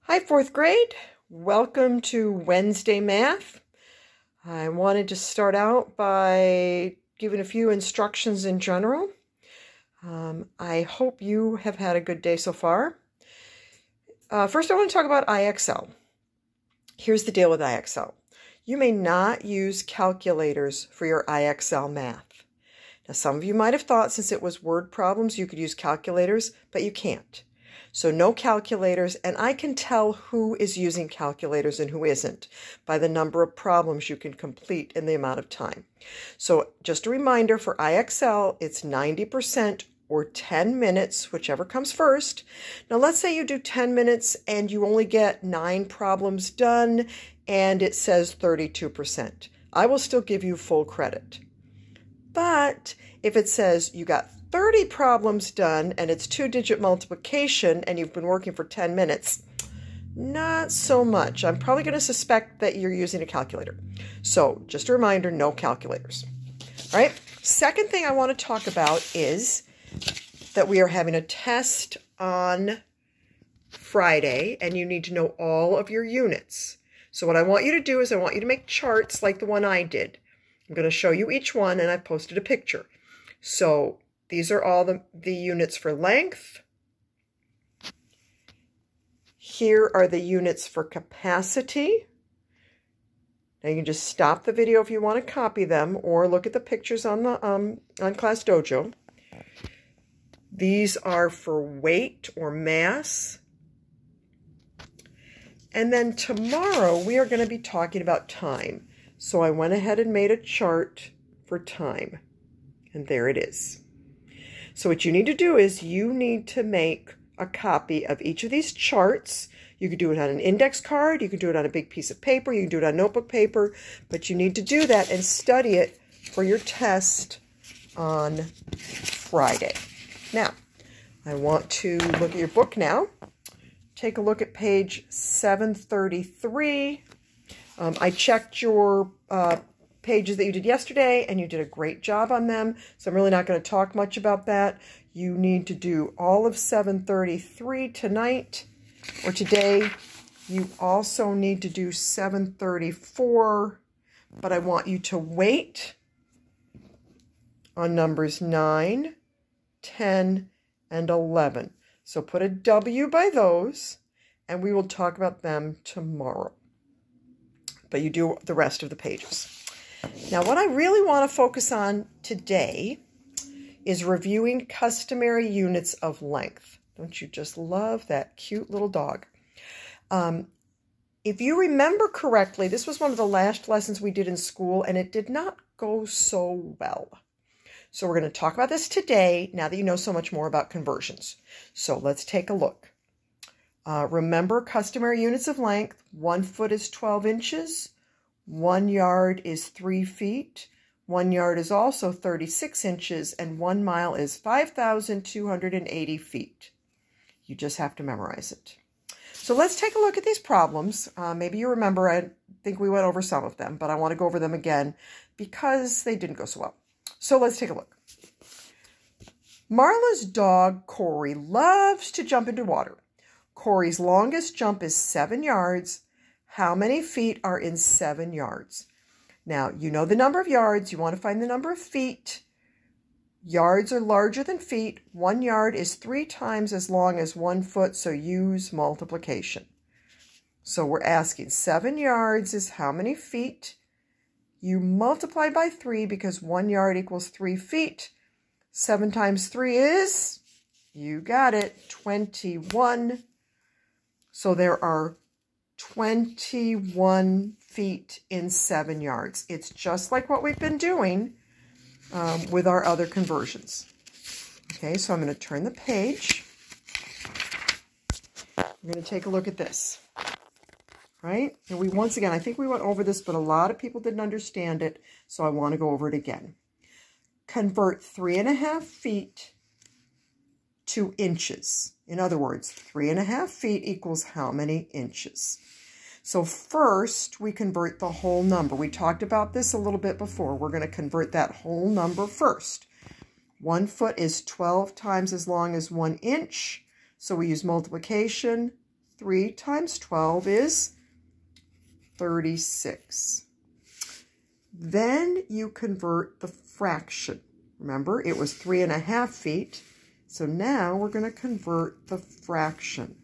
Hi, fourth grade. Welcome to Wednesday Math. I wanted to start out by giving a few instructions in general. I hope you have had a good day so far. First, I want to talk about IXL. Here's the deal with IXL. You may not use calculators for your IXL math. Now, some of you might have thought since it was word problems, you could use calculators, but you can't. So no calculators, and I can tell who is using calculators and who isn't by the number of problems you can complete in the amount of time. So just a reminder, for IXL, it's 90% or 10 minutes, whichever comes first. Now let's say you do 10 minutes and you only get 9 problems done and it says 32%. I will still give you full credit. But if it says you got 30 problems done and it's 2-digit multiplication and you've been working for 10 minutes, not so much. I'm probably going to suspect that you're using a calculator. So just a reminder, no calculators. All right. Second thing I want to talk about is that we are having a test on Friday and you need to know all of your units. So what I want you to do is I want you to make charts like the one I did. I'm going to show you each one, and I've posted a picture. So these are all the units for length. Here are the units for capacity. Now you can just stop the video if you want to copy them, or look at the pictures on the on Class Dojo. These are for weight or mass. And then tomorrow we are going to be talking about time. So I went ahead and made a chart for time. And there it is. So what you need to do is you need to make a copy of each of these charts. You could do it on an index card. You could do it on a big piece of paper. You can do it on notebook paper. But you need to do that and study it for your test on Friday. Now, I want to look at your book now. Take a look at page 733. I checked your pages that you did yesterday, and you did a great job on them, so I'm really not going to talk much about that. You need to do all of 733 tonight, or today. You also need to do 734, but I want you to wait on numbers 9, 10, and 11. So put a W by those, and we will talk about them tomorrow. But you do the rest of the pages. Now, what I really want to focus on today is reviewing customary units of length. Don't you just love that cute little dog? If you remember correctly, this was one of the last lessons we did in school, and it did not go so well. So we're going to talk about this today, now that you know so much more about conversions. So let's take a look. Remember customary units of length. 1 foot is 12 inches. 1 yard is 3 feet. 1 yard is also 36 inches. And 1 mile is 5,280 feet. You just have to memorize it. So let's take a look at these problems. Maybe you remember, I think we went over some of them, but I want to go over them again because they didn't go so well. So let's take a look. Marla's dog, Corey, loves to jump into water. Corey's longest jump is 7 yards. How many feet are in 7 yards? Now, you know the number of yards. You want to find the number of feet. Yards are larger than feet. 1 yard is 3 times as long as 1 foot, so use multiplication. So we're asking 7 yards is how many feet? You multiply by 3 because 1 yard equals 3 feet. 7 times 3 is, you got it, 21. So there are 21 feet in 7 yards. It's just like what we've been doing with our other conversions. Okay, so I'm going to turn the page. We're going to take a look at this. Right? And once again, I think we went over this, but a lot of people didn't understand it, so I want to go over it again. Convert 3.5 feet to inches. In other words, 3.5 feet equals how many inches? So first, we convert the whole number. We talked about this a little bit before. We're going to convert that whole number first. 1 foot is 12 times as long as 1 inch. So we use multiplication. 3 times 12 is 36. Then you convert the fraction. Remember, it was 3.5 feet. So now we're going to convert the fraction.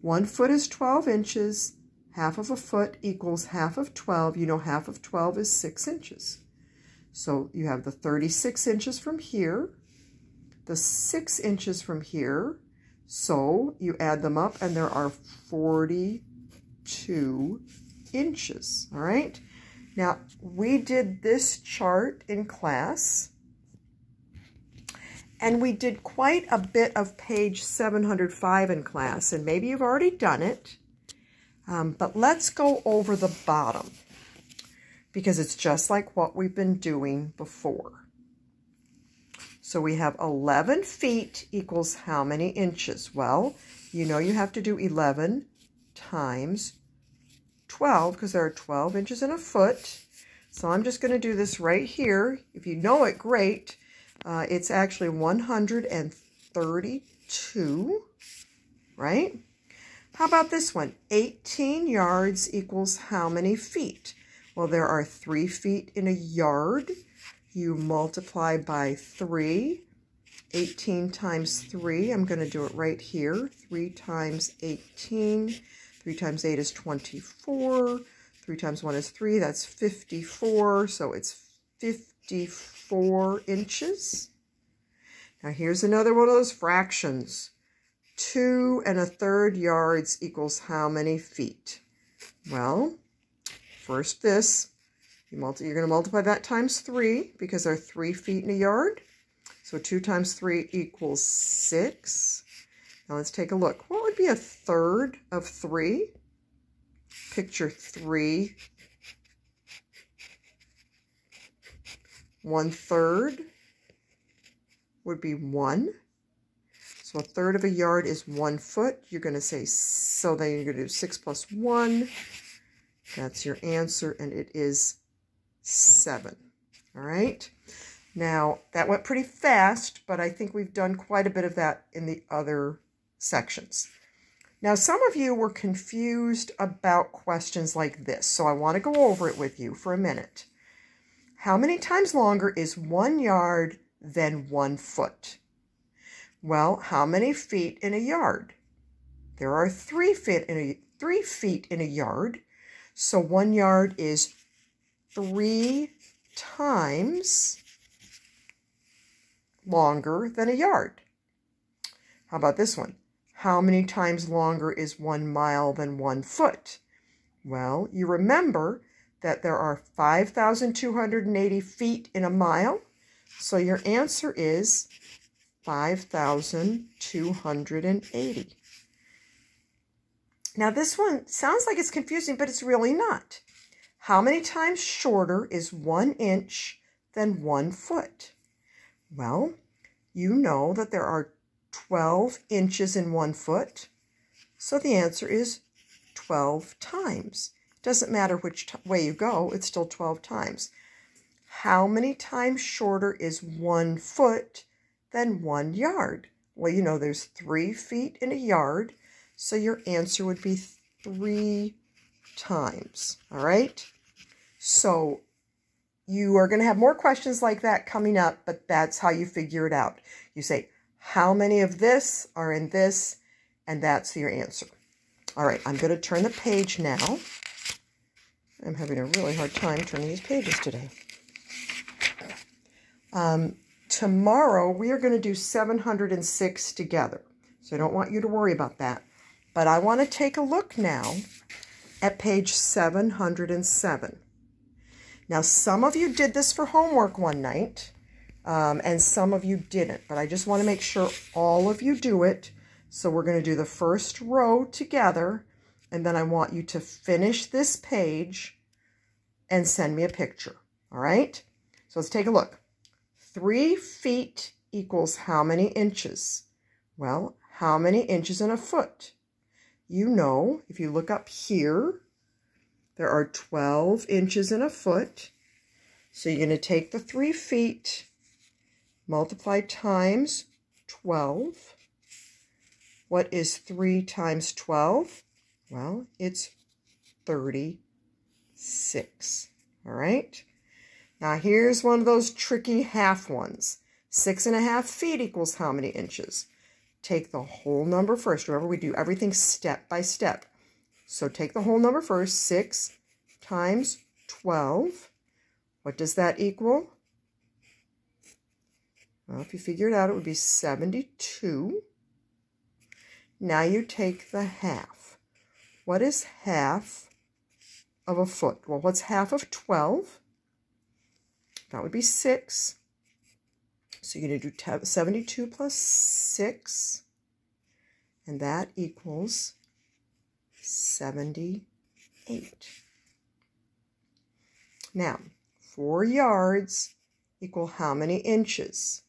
1 foot is 12 inches. Half of a foot equals half of 12. You know half of 12 is 6 inches. So you have the 36 inches from here, the 6 inches from here. So you add them up and there are 42 inches. All right. Now we did this chart in class. And we did quite a bit of page 705 in class, and maybe you've already done it, but let's go over the bottom because it's just like what we've been doing before. So we have 11 feet equals how many inches? Well, you know you have to do 11 times 12 because there are 12 inches in a foot. So I'm just going to do this right here. If you know it, great. It's actually 132, right? How about this one? 18 yards equals how many feet? Well, there are 3 feet in a yard. You multiply by 3. 18 times 3, I'm going to do it right here. 3 times 18. 3 times 8 is 24. 3 times 1 is 3. That's 54. So it's 54 inches. Now here's another one of those fractions. 2 1/3 yards equals how many feet? Well, first this, you're going to multiply that times 3 because there are 3 feet in a yard. So 2 times 3 equals 6. Now let's take a look. What would be 1/3 of 3? Picture 3. 1/3 would be 1. So 1/3 of a yard is 1 foot. You're going to say, so then you're going to do 6 plus 1. That's your answer, and it is 7. All right. Now, that went pretty fast, but I think we've done quite a bit of that in the other sections. Now, some of you were confused about questions like this, so I want to go over it with you for a minute. How many times longer is 1 yard than 1 foot? Well, how many feet in a yard? There are 3 feet in a yard, so 1 yard is 3 times longer than a yard. How about this one? How many times longer is 1 mile than 1 foot? Well, you remember that there are 5,280 feet in a mile, so your answer is 5,280. Now this one sounds like it's confusing, but it's really not. How many times shorter is 1 inch than 1 foot? Well, you know that there are 12 inches in 1 foot, so the answer is 12 times. Doesn't matter which way you go, it's still 12 times. How many times shorter is 1 foot than 1 yard? Well, you know there's 3 feet in a yard, so your answer would be 3 times. All right? So you are going to have more questions like that coming up, but that's how you figure it out. You say, how many of this are in this? And that's your answer. All right, I'm going to turn the page now. I'm having a really hard time turning these pages today. Tomorrow, we are going to do 706 together. So I don't want you to worry about that. But I want to take a look now at page 707. Now, some of you did this for homework one night, and some of you didn't. But I just want to make sure all of you do it. So we're going to do the first row together, and then I want you to finish this page and send me a picture. All right? So let's take a look. 3 feet equals how many inches? Well, how many inches in a foot? You know, if you look up here, there are 12 inches in a foot. So you're going to take the 3 feet, multiply times 12. What is 3 times 12? Well, it's 36. All right. Now here's one of those tricky half ones. 6.5 feet equals how many inches? Take the whole number first. Remember, we do everything step by step. So take the whole number first. 6 times 12. What does that equal? Well, if you figure it out, it would be 72. Now you take the half. What is half of a foot? Well, what's half of 12? That would be 6. So you're going to do 72 plus 6, and that equals 78. Now, 4 yards equal how many inches?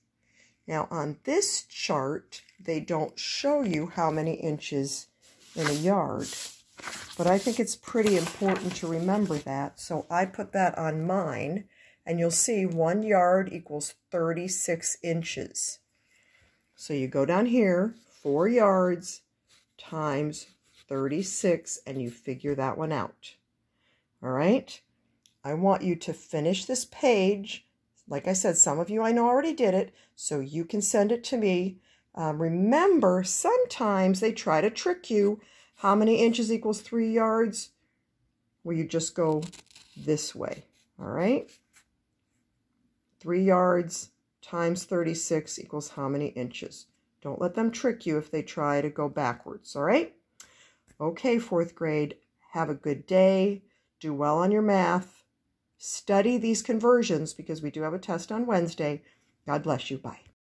Now, on this chart, they don't show you how many inches in a yard, but I think it's pretty important to remember that, so I put that on mine. And you'll see 1 yard equals 36 inches. So you go down here, 4 yards times 36, and you figure that one out. All right? I want you to finish this page. Like I said, some of you I know already did it, so you can send it to me. Remember, sometimes they try to trick you. How many inches equals 3 yards? Well, you just go this way. All right? 3 yards times 36 equals how many inches? Don't let them trick you if they try to go backwards, all right? Okay, 4th grade, have a good day. Do well on your math. Study these conversions because we do have a test on Wednesday. God bless you. Bye.